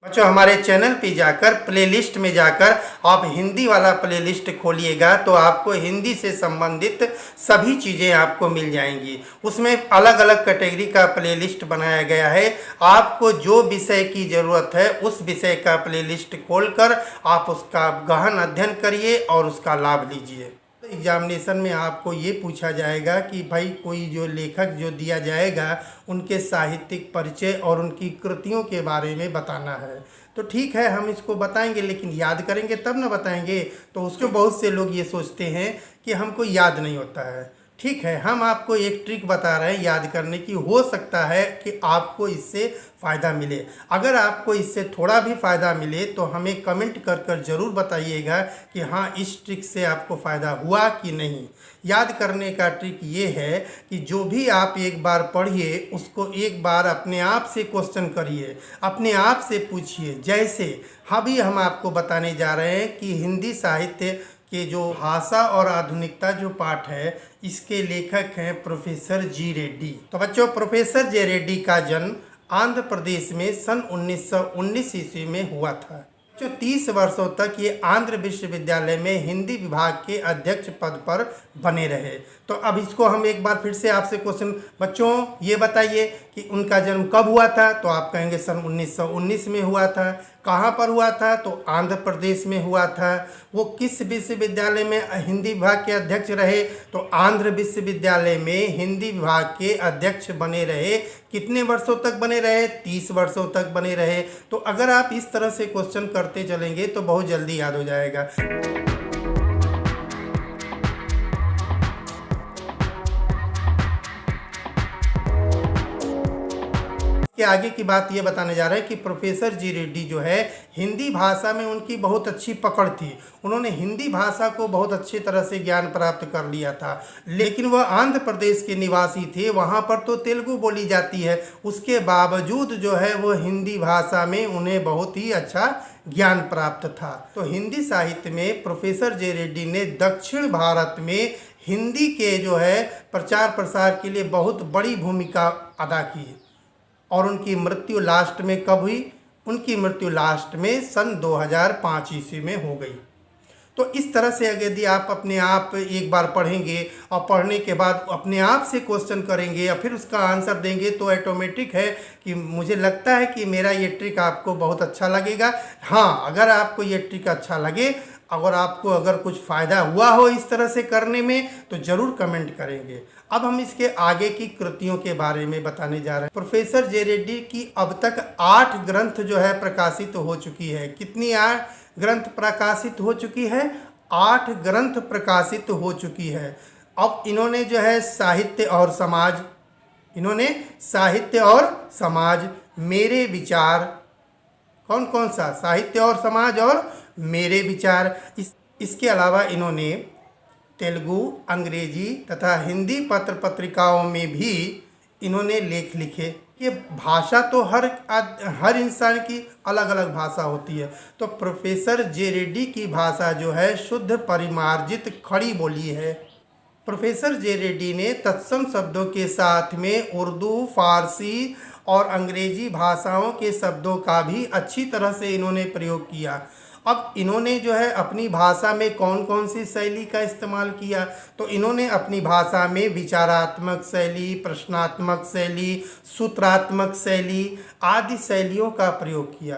बच्चों, हमारे चैनल पे जाकर प्लेलिस्ट में जाकर आप हिंदी वाला प्लेलिस्ट खोलिएगा तो आपको हिंदी से संबंधित सभी चीज़ें आपको मिल जाएंगी। उसमें अलग अलग कैटेगरी का प्लेलिस्ट बनाया गया है। आपको जो विषय की ज़रूरत है उस विषय का प्लेलिस्ट खोलकर आप उसका गहन अध्ययन करिए और उसका लाभ लीजिए। एग्जामिनेशन में आपको ये पूछा जाएगा कि भाई कोई जो लेखक जो दिया जाएगा उनके साहित्यिक परिचय और उनकी कृतियों के बारे में बताना है। तो ठीक है, हम इसको बताएंगे, लेकिन याद करेंगे तब ना बताएंगे। तो उसको बहुत से लोग ये सोचते हैं कि हमको याद नहीं होता है। ठीक है, हम आपको एक ट्रिक बता रहे हैं याद करने की। हो सकता है कि आपको इससे फ़ायदा मिले। अगर आपको इससे थोड़ा भी फ़ायदा मिले तो हमें कमेंट कर कर ज़रूर बताइएगा कि हाँ, इस ट्रिक से आपको फ़ायदा हुआ कि नहीं। याद करने का ट्रिक ये है कि जो भी आप एक बार पढ़िए उसको एक बार अपने आप से क्वेश्चन करिए, अपने आप से पूछिए। जैसे अभी हम आपको बताने जा रहे हैं कि हिंदी साहित्य के जो भाषा और आधुनिकता जो पाठ है, इसके लेखक हैं प्रोफेसर जी रेड्डी। तो बच्चों, प्रोफेसर जे रेड्डी का जन्म आंध्र प्रदेश में सन 1919 ईस्वी में हुआ था। जो 30 वर्षों तक ये आंध्र विश्वविद्यालय में हिंदी विभाग के अध्यक्ष पद पर बने रहे। तो अब इसको हम एक बार फिर से आपसे क्वेश्चन, बच्चों ये बताइए कि उनका जन्म कब हुआ था। तो आप कहेंगे सन 1919 में हुआ था। कहाँ पर हुआ था? तो आंध्र प्रदेश में हुआ था। वो किस विश्वविद्यालय में हिंदी विभाग के अध्यक्ष रहे? तो आंध्र विश्वविद्यालय में हिंदी विभाग के अध्यक्ष बने रहे। कितने वर्षों तक बने रहे? 30 वर्षों तक बने रहे। तो अगर आप इस तरह से क्वेश्चन करते चलेंगे तो बहुत जल्दी याद हो जाएगा। के आगे की बात ये बताने जा रहे हैं कि प्रोफेसर जी रेड्डी जो है, हिंदी भाषा में उनकी बहुत अच्छी पकड़ थी। उन्होंने हिंदी भाषा को बहुत अच्छी तरह से ज्ञान प्राप्त कर लिया था। लेकिन वह आंध्र प्रदेश के निवासी थे, वहाँ पर तो तेलुगु बोली जाती है। उसके बावजूद जो है वो हिंदी भाषा में उन्हें बहुत ही अच्छा ज्ञान प्राप्त था। तो हिंदी साहित्य में प्रोफेसर जे रेड्डी ने दक्षिण भारत में हिंदी के जो है प्रचार प्रसार के लिए बहुत बड़ी भूमिका अदा की। और उनकी मृत्यु लास्ट में कब हुई? उनकी मृत्यु लास्ट में सन 2005 ईस्वी में हो गई। तो इस तरह से अगर यदि आप अपने आप एक बार पढ़ेंगे और पढ़ने के बाद अपने आप से क्वेश्चन करेंगे या फिर उसका आंसर देंगे तो ऑटोमेटिक है कि मुझे लगता है कि मेरा ये ट्रिक आपको बहुत अच्छा लगेगा। हाँ, अगर आपको ये ट्रिक अच्छा लगे, अगर कुछ फ़ायदा हुआ हो इस तरह से करने में, तो ज़रूर कमेंट करेंगे। अब हम इसके आगे की कृतियों के बारे में बताने जा रहे हैं। प्रोफेसर जे रेड्डी की अब तक 8 ग्रंथ जो है प्रकाशित हो चुकी है। कितनी 8 ग्रंथ प्रकाशित हो चुकी है? 8 ग्रंथ प्रकाशित हो चुकी है। अब इन्होंने जो है साहित्य और समाज, मेरे विचार, कौन कौन सा? साहित्य और समाज और मेरे विचार। इसके अलावा इन्होंने तेलुगु, अंग्रेजी तथा हिंदी पत्र पत्रिकाओं में भी इन्होंने लेख लिखे। ये भाषा तो हर इंसान की अलग अलग भाषा होती है। तो प्रोफेसर जे रेड्डी की भाषा जो है शुद्ध परिमार्जित खड़ी बोली है। प्रोफेसर जे रेड्डी ने तत्सम शब्दों के साथ में उर्दू, फारसी और अंग्रेजी भाषाओं के शब्दों का भी अच्छी तरह से इन्होंने प्रयोग किया। अब इन्होंने जो है अपनी भाषा में कौन कौन सी शैली का इस्तेमाल किया? तो इन्होंने अपनी भाषा में विचारात्मक शैली, प्रश्नात्मक शैली, सूत्रात्मक शैली आदि शैलियों का प्रयोग किया।